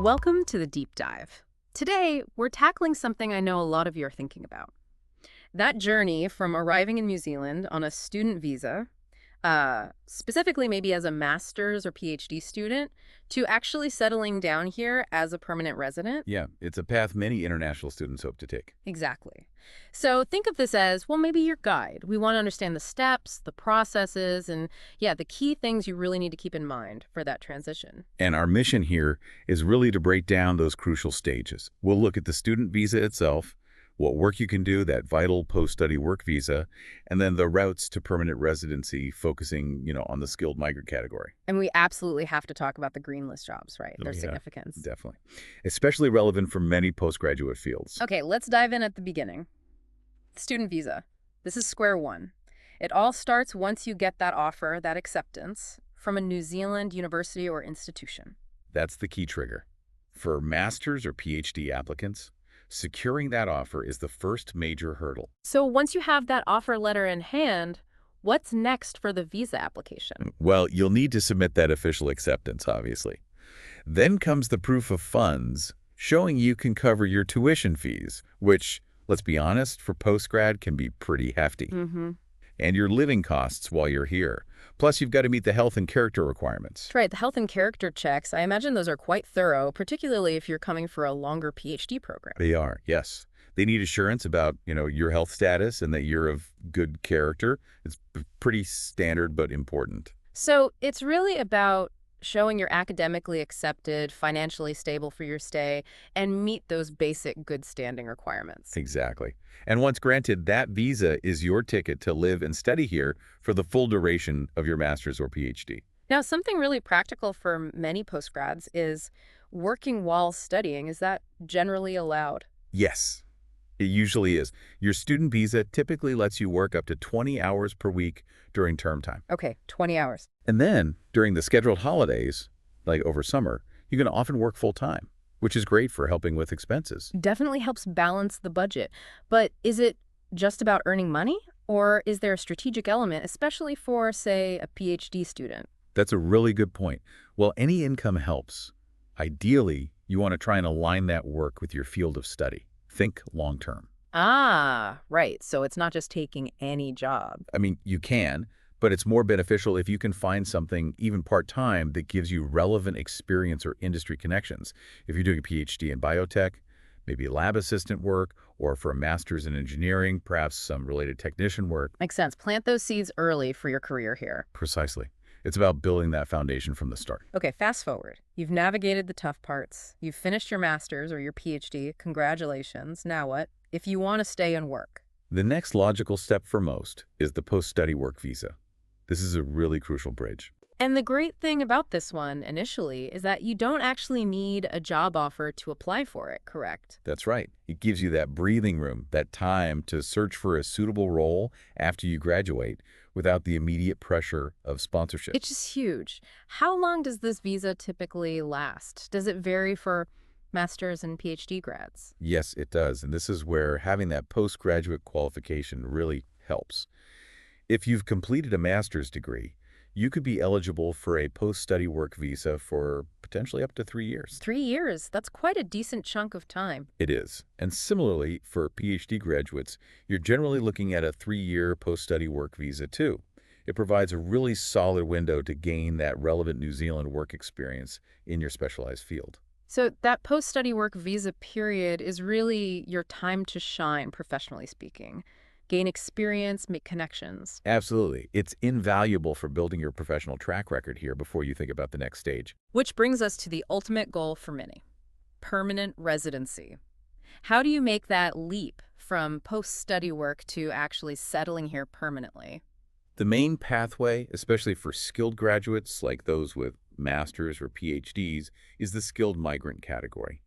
Welcome to the Deep Dive. Today, we're tackling something I know a lot of you are thinking about. That journey from arriving in New Zealand on a student visa, specifically maybe as a master's or PhD student, to actually settling down here as a permanent resident. Yeah, it's a path many international students hope to take. Exactly. So think of this as, well, maybe your guide. We want to understand the steps, the processes, and yeah, the key things you really need to keep in mind for that transition. And our mission here is really to break down those crucial stages. We'll look at the student visa itself, what work you can do, that vital post-study work visa, and then the routes to permanent residency, focusing, on the skilled migrant category. And we absolutely have to talk about the green list jobs, right? Oh, Their yeah, significance. Definitely. Especially relevant for many postgraduate fields. Okay, let's dive in at the beginning. Student visa. This is square one. It all starts once you get that offer, that acceptance, from a New Zealand university or institution. That's the key trigger. For master's or PhD applicants, securing that offer is the first major hurdle. So once you have that offer letter in hand, what's next for the visa application? Well, you'll need to submit that official acceptance, obviously. Then comes the proof of funds, showing you can cover your tuition fees, which, let's be honest, for postgrad can be pretty hefty. Mm-hmm. And your living costs while you're here. Plus, you've got to meet the health and character requirements. That's right. The health and character checks, I imagine those are quite thorough, particularly if you're coming for a longer PhD program. They are, yes. They need assurance about, your health status and that you're of good character. It's pretty standard but important. So it's really about showing you're academically accepted, financially stable for your stay, and meet those basic good standing requirements. Exactly. And once granted, that visa is your ticket to live and study here for the full duration of your master's or PhD. Now, something really practical for many postgrads is working while studying. Is that generally allowed? Yes, it usually is. Your student visa typically lets you work up to 20 hours per week during term time. Okay, 20 hours. And then, during the scheduled holidays, like over summer, you can often work full-time, which is great for helping with expenses. Definitely helps balance the budget. But is it just about earning money? Or is there a strategic element, especially for, say, a PhD student? That's a really good point. Well, any income helps. Ideally, you want to try and align that work with your field of study. Think long-term. Ah, right. So it's not just taking any job. I mean, you can, but it's more beneficial if you can find something, even part-time, that gives you relevant experience or industry connections. If you're doing a PhD in biotech, maybe lab assistant work, or for a master's in engineering, perhaps some related technician work. Makes sense. Plant those seeds early for your career here. Precisely. It's about building that foundation from the start. Okay, fast forward. You've navigated the tough parts. You've finished your master's or your PhD. Congratulations. Now what? If you want to stay and work. The next logical step for most is the post-study work visa. This is a really crucial bridge. And the great thing about this one initially is that you don't actually need a job offer to apply for it, correct? That's right. It gives you that breathing room, that time to search for a suitable role after you graduate without the immediate pressure of sponsorship. It's just huge. How long does this visa typically last? Does it vary for master's and PhD grads? Yes, it does. And this is where having that postgraduate qualification really helps. If you've completed a master's degree, you could be eligible for a post-study work visa for potentially up to 3 years. 3 years? That's quite a decent chunk of time. It is. And similarly, for PhD graduates, you're generally looking at a 3-year post-study work visa too. It provides a really solid window to gain that relevant New Zealand work experience in your specialized field. So that post-study work visa period is really your time to shine, professionally speaking. Gain experience, make connections. Absolutely. It's invaluable for building your professional track record here before you think about the next stage. Which brings us to the ultimate goal for many, permanent residency. How do you make that leap from post-study work to actually settling here permanently? The main pathway, especially for skilled graduates like those with masters or PhDs, is the skilled migrant category,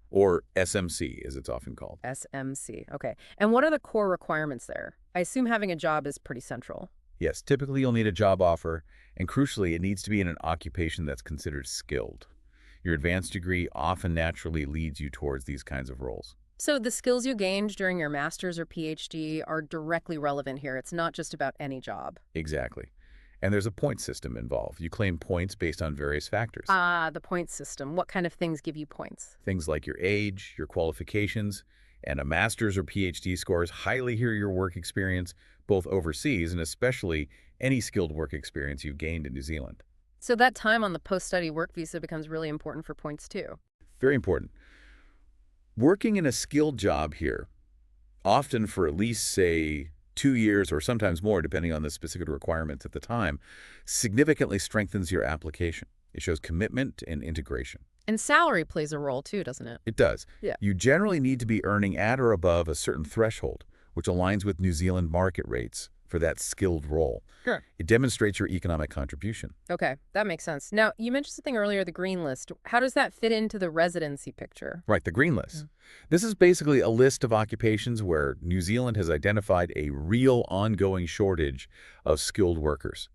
or SMC, as it's often called. SMC, okay. And what are the core requirements there? I assume having a job is pretty central. Yes, typically you'll need a job offer, and crucially, it needs to be in an occupation that's considered skilled. Your advanced degree often naturally leads you towards these kinds of roles. So the skills you gained during your master's or PhD are directly relevant here. It's not just about any job. Exactly. And there's a point system involved. You claim points based on various factors. Ah, the point system. What kind of things give you points? Things like your age, your qualifications, and a master's or PhD scores highly hear your work experience, both overseas and especially any skilled work experience you've gained in New Zealand. So that time on the post-study work visa becomes really important for points too. Very important. Working in a skilled job here, often for at least, say, 2 years or sometimes more, depending on the specific requirements at the time, significantly strengthens your application. It shows commitment and integration. And salary plays a role too, doesn't it? It does. Yeah. You generally need to be earning at or above a certain threshold, which aligns with New Zealand market rates for that skilled role. Sure. It demonstrates your economic contribution. Okay, that makes sense. Now, you mentioned something earlier, the green list. How does that fit into the residency picture? Right, the green list. This is basically a list of occupations where New Zealand has identified a real ongoing shortage of skilled workers,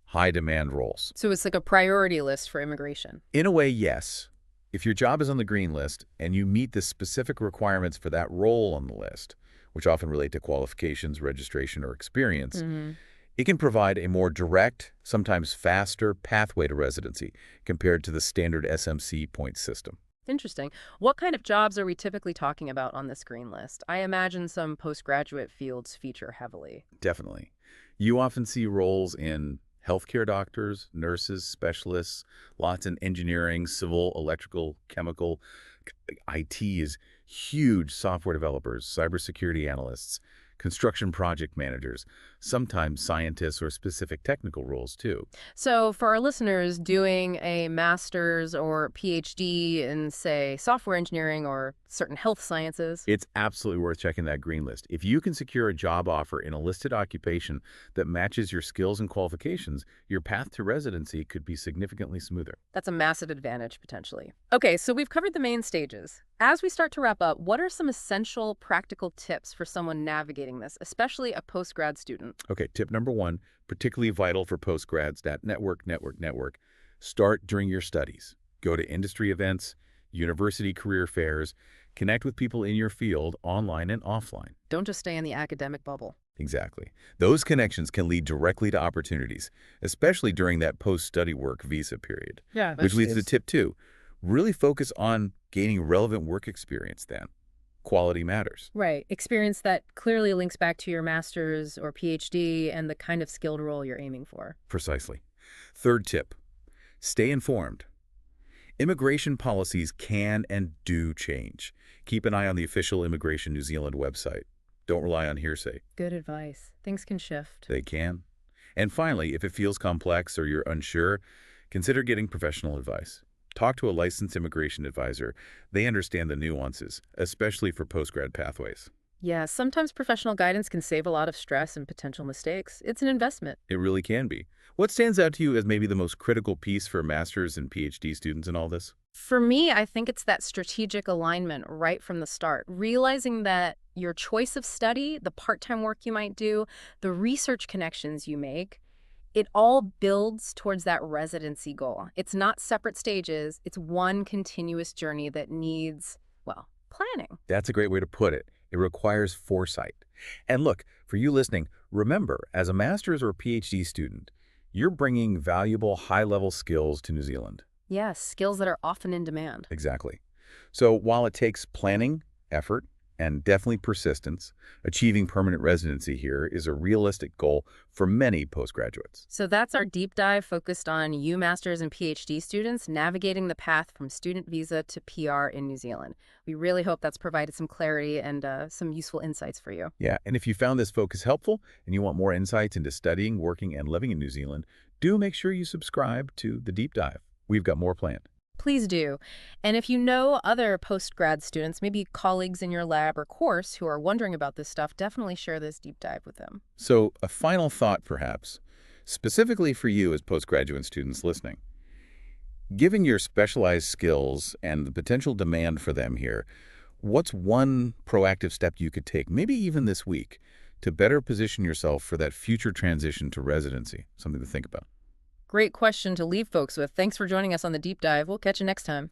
high demand roles. So it's like a priority list for immigration. In a way, yes. If your job is on the green list and you meet the specific requirements for that role on the list, which often relate to qualifications, registration, or experience, it can provide a more direct, sometimes faster pathway to residency compared to the standard SMC point system. Interesting. What kind of jobs are we typically talking about on this green list? I imagine some postgraduate fields feature heavily. Definitely. You often see roles in healthcare doctors, nurses, specialists, lots in engineering, civil, electrical, chemical. IT is huge. Software developers, cybersecurity analysts, construction project managers, sometimes scientists or specific technical roles too. So for our listeners doing a master's or PhD in, say, software engineering or certain health sciences. It's absolutely worth checking that green list. If you can secure a job offer in a listed occupation that matches your skills and qualifications, your path to residency could be significantly smoother. That's a massive advantage, potentially. Okay, so we've covered the main stages. As we start to wrap up, what are some essential practical tips for someone navigating this, especially a post-grad student? Okay, tip number one, particularly vital for postgrads, that network. Start during your studies. Go to industry events, university career fairs, connect with people in your field online and offline. Don't just stay in the academic bubble. Exactly. Those connections can lead directly to opportunities, especially during that post-study work visa period. Yeah. Which leads to tip two. Really focus on gaining relevant work experience then. Quality matters. Right. Experience that clearly links back to your master's or PhD and the kind of skilled role you're aiming for. Precisely. Third tip. Stay informed. Immigration policies can and do change. Keep an eye on the official Immigration New Zealand website. Don't rely on hearsay. Good advice. Things can shift. They can. And finally, if it feels complex or you're unsure, consider getting professional advice. Talk to a licensed immigration advisor. They understand the nuances, especially for postgrad pathways. Yeah, sometimes professional guidance can save a lot of stress and potential mistakes. It's an investment. It really can be. What stands out to you as maybe the most critical piece for master's and PhD students in all this? For me, I think it's that strategic alignment right from the start, realizing that your choice of study, the part-time work you might do, the research connections you make, it all builds towards that residency goal. It's not separate stages. It's one continuous journey that needs, well, planning. That's a great way to put it. It requires foresight. And look, for you listening, remember, as a master's or PhD student, you're bringing valuable high-level skills to New Zealand. Yes, skills that are often in demand. Exactly. So while it takes planning, effort, and definitely persistence, achieving permanent residency here is a realistic goal for many postgraduates. So that's our deep dive focused on you masters and PhD students navigating the path from student visa to PR in New Zealand. We really hope that's provided some clarity and some useful insights for you. Yeah, and if you found this focus helpful and you want more insights into studying, working, and living in New Zealand, do make sure you subscribe to the deep dive. We've got more planned. Please do. And if you know other post-grad students, maybe colleagues in your lab or course who are wondering about this stuff, definitely share this deep dive with them. So a final thought, perhaps, specifically for you as postgraduate students listening. Given your specialized skills and the potential demand for them here, what's one proactive step you could take, maybe even this week, to better position yourself for that future transition to residency? Something to think about. Great question to leave folks with. Thanks for joining us on the deep dive. We'll catch you next time.